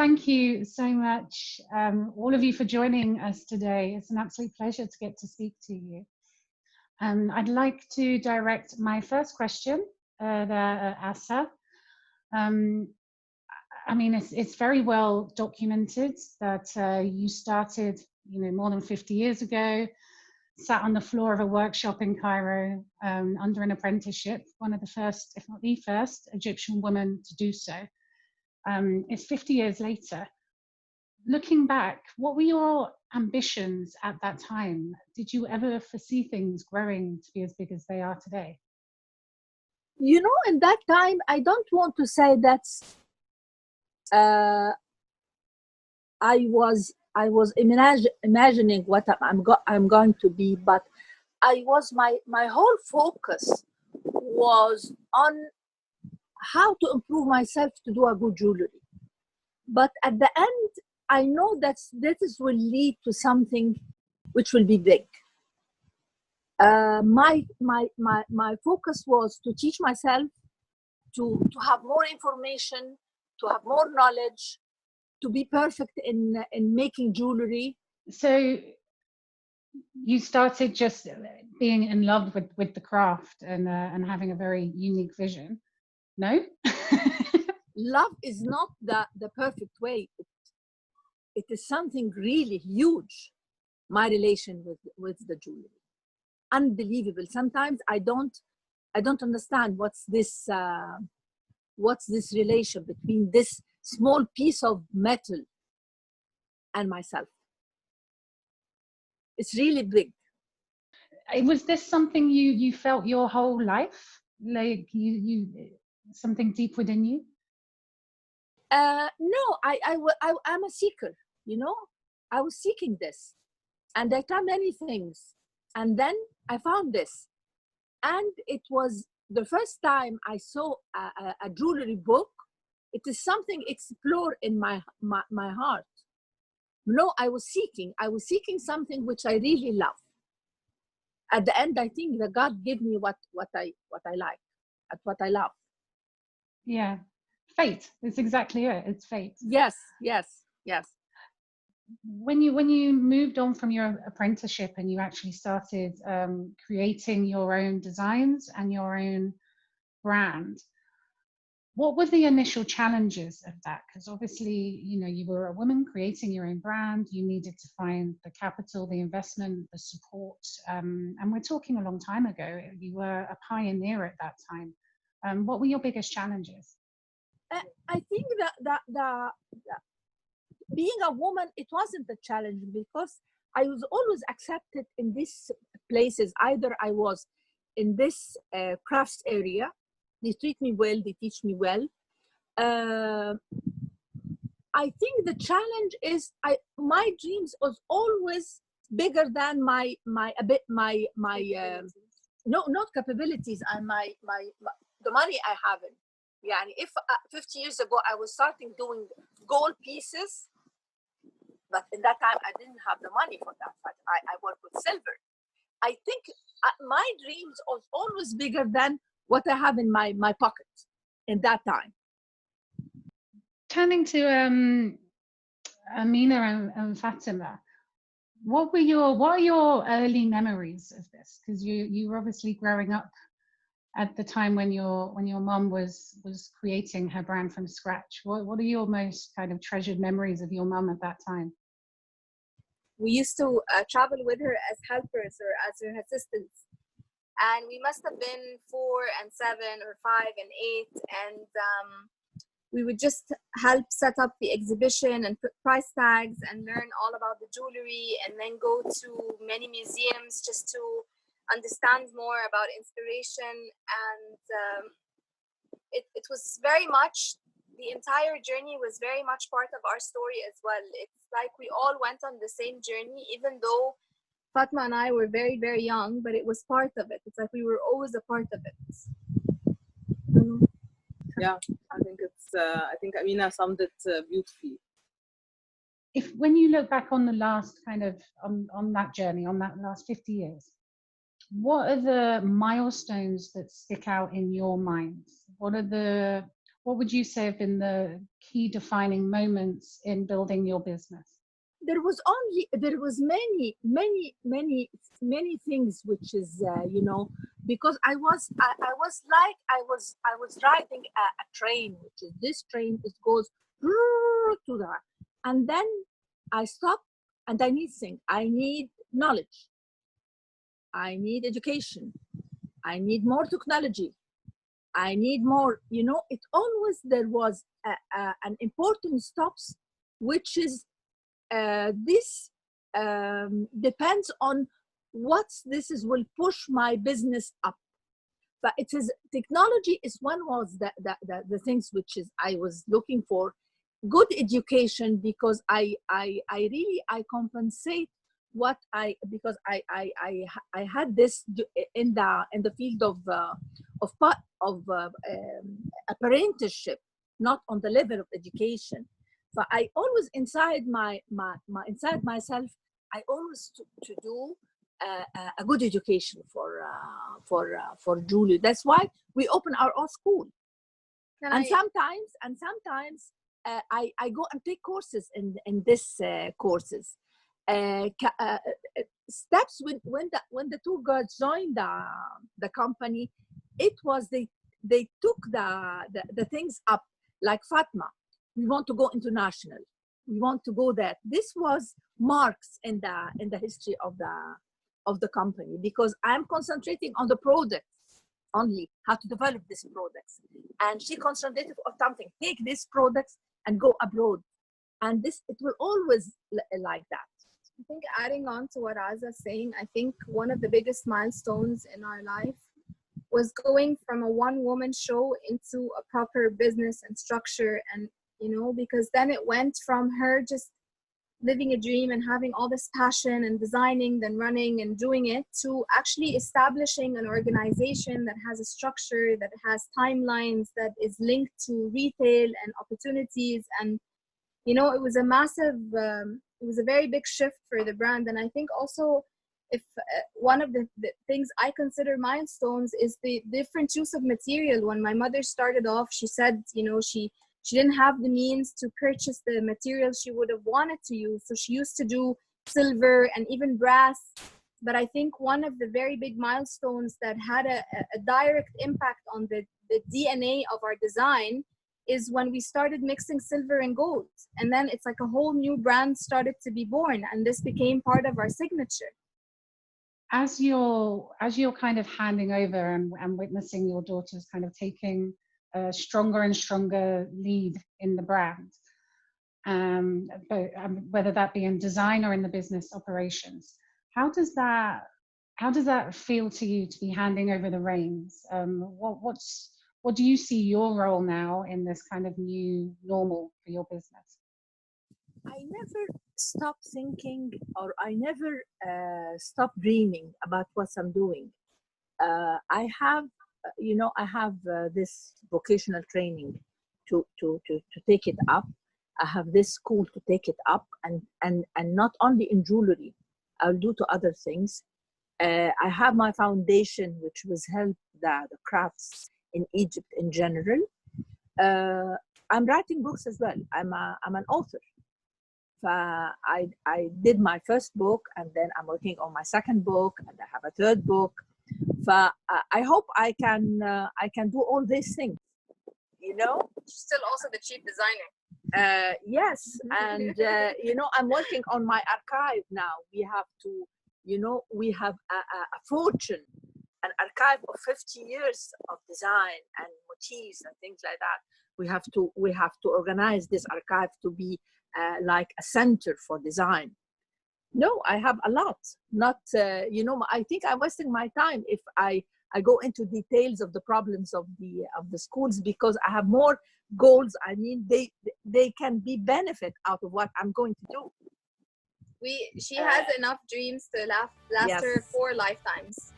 thank you so much, all of you, for joining us today. It's an absolute pleasure to get to speak to you. I'd like to direct my first question there, Azza. I mean, it's very well documented that you started, more than 50 years ago, sat on the floor of a workshop in Cairo under an apprenticeship, one of the first, if not the first, Egyptian woman to do so. It's 50 years later. Looking back, what were your ambitions at that time? Did you ever foresee things growing to be as big as they are today? In that time, I don't want to say that's I was imagining what I'm going to be, but my whole focus was on how to improve myself to do a good jewelry. But at the end, I know that this will lead to something which will be big. My focus was to teach myself, to have more information, to have more knowledge, to be perfect in making jewelry. So you started just being in love with the craft and having a very unique vision. No? Love is not the perfect way. It is something really huge. My relation with the jewelry, unbelievable. Sometimes I don't understand what's this relation between this small piece of metal and myself. It's really big. Was this something you felt your whole life? Like you something deep within you? No, I'm a seeker, I was seeking this, and I tried many things, and then I found this, and it was the first time I saw a jewelry book. It is something explored in my heart. No, I was seeking something which I really love. At the end, I think that God gave me what I like, at what I love. Yeah, fate. It's exactly it. It's fate. Yes. When you moved on from your apprenticeship and you actually started creating your own designs and your own brand, what were the initial challenges of that? Because obviously, you were a woman creating your own brand. You needed to find the capital, the investment, the support. And we're talking a long time ago. You were a pioneer at that time. What were your biggest challenges? I think that being a woman, it wasn't a challenge, because I was always accepted in these places. Either I was in this crafts area, they treat me well, they teach me well. I think the challenge is my dreams was always bigger than my no, not capabilities, and the money I haven't. Yeah, if 50 years ago I was starting doing gold pieces, but in that time I didn't have the money for that. But I work with silver. I think my dreams was always bigger than what I have in my pocket in that time. Turning to Amina and Fatima, what are your early memories of this? Because you were obviously growing up at the time when your mom was creating her brand from scratch. What are your most kind of treasured memories of your mom at that time? We used to travel with her as helpers or as her assistants, and we must have been 4 and 7 or 5 and 8, and we would just help set up the exhibition and put price tags and learn all about the jewelry, and then go to many museums just to understand more about inspiration. And it was very much, the entire journey was very much part of our story as well. It's like we all went on the same journey, even though Fatma and I were very, very young, but it was part of it. It's like we were always a part of it. Yeah, I think Amina summed it beautifully. When you look back on the last on that journey, on that last 50 years, what are the milestones that stick out in your mind? What are the what would you say have been the key defining moments in building your business? There was many things, which is because I was riding a train, which is this train, it goes to that, and then I stop, and I need knowledge, I need education, I need more technology, I need more, it always, there was an important stops, which is this depends on will push my business up. But it is technology is one was the things which is I was looking for. Good education, because I really compensate what because I had this in the field of apprenticeship, not on the level of education. But I always inside inside myself, I always to do a good education for jewelry. That's why we open our own school. And sometimes I go and take courses in this courses. Steps when the two girls joined the company, it was they took the things up, like Fatma. We want to go international. We want to go there. This was marks in the history of the company, because I'm concentrating on the products only, how to develop these products. And she concentrated on something, take these products and go abroad. And it will always like that. I think adding on to what Azza's saying, I think one of the biggest milestones in our life was going from a one-woman show into a proper business and structure, and because then it went from her just living a dream and having all this passion and designing, then running and doing it, to actually establishing an organization that has a structure, that has timelines, that is linked to retail and opportunities. And it was a massive it was a very big shift for the brand. And I think also, if one of the things I consider milestones is the different use of material. When my mother started off, she said she didn't have the means to purchase the materials she would have wanted to use. So she used to do silver and even brass. But I think one of the very big milestones that had a direct impact on the DNA of our design is when we started mixing silver and gold. And then it's like a whole new brand started to be born. And this became part of our signature. As you're kind of handing over and witnessing your daughters kind of taking a stronger and stronger lead in the brand, but whether that be in design or in the business operations, how does that feel to you, to be handing over the reins? What do you see your role now in this kind of new normal for your business? I never stop thinking, or I never stop dreaming about what I'm doing. I have this vocational training to take it up. I have this school to take it up, and not only in jewelry, I'll do to other things. I have my foundation, which was help the crafts in Egypt in general. I'm writing books as well. I'm an author. I did my first book, and then I'm working on my second book, and I have a third book. I hope I can do all these things. Still also the chief designer. Yes, and I'm working on my archive now. We have to, we have a fortune, an archive of 50 years of design and motifs and things like that. We have to organize this archive to be like a center for design. No, I have a lot. Not, I think I'm wasting my time if I go into details of the problems of the schools, because I have more goals. I mean, they can be benefit out of what I'm going to do. She has enough dreams to last yes. her 4 lifetimes.